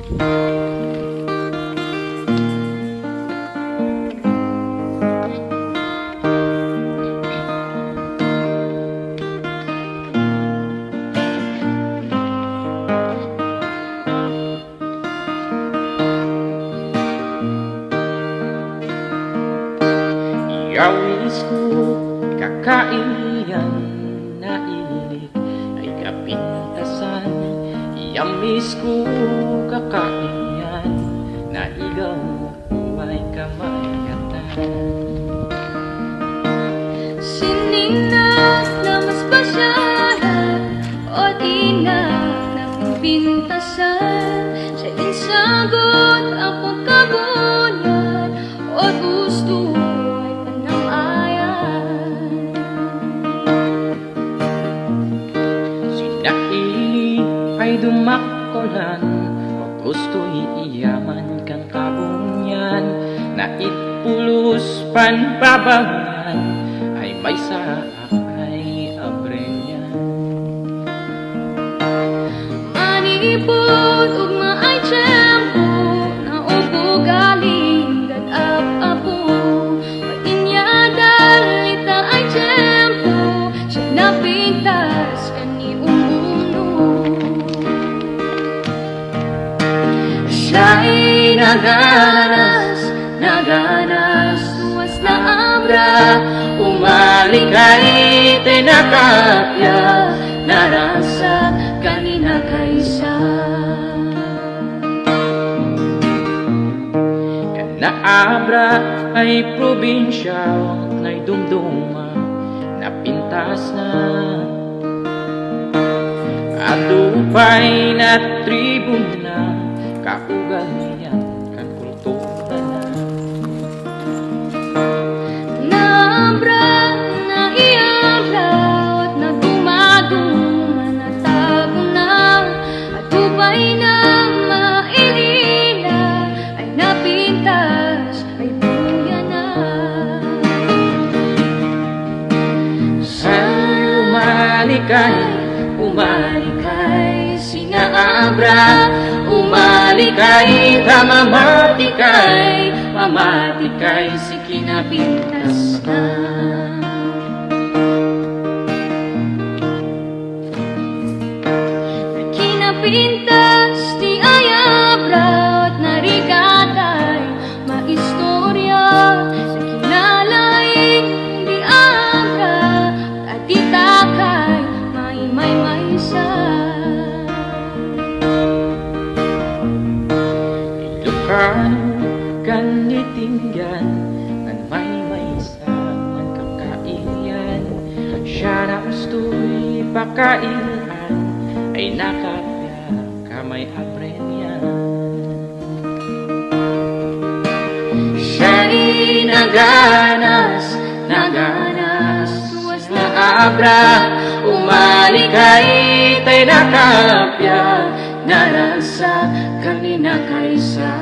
Yawis ko, kakainian na ilig ay kapintasan. Yamis ko, kakainian na ilaw ay kamayatan. Sininag na mas pasyalan o dinag na pintasan. Siya insagot ang pagkabunyan o gusto ay dumakolan o gusto'y iyaman kang kabunyan na itpulos panbabangan ay may saak ay abrenyan. Manipod ug maay tiyempo na ubo galing dadap-apo patinyadal ita ay tiyempo siya napintas kani siya'y naganas, tuwas na abra, umalikay, tinakapya, narasa, kanina kaysa. Na abra ay probinsya, na'y dumduma, napintas na. Atupay na tribuna, kaugalian kan kultura na. Naabra, naiabra, at nagdumaduma na tago na. Atupay na mailila, ay napintas, ay buya na. Sa'y umalikay, sinaabra, umalikay, mamatikay, mamatikay, si kinapintas na. Kinapintas, di ayabra, at narigatay, maistorya, sa kinalaing, di abra, at itakay, may-may-maysa. Kanitinggan ang may sa magkakailian. Siya na gusto'y pakailan ay nakapya kamay abrenyan. Siya'y naganas, tuwas na abra, umalikay, tay nakapya, narasa, kanina kaysa.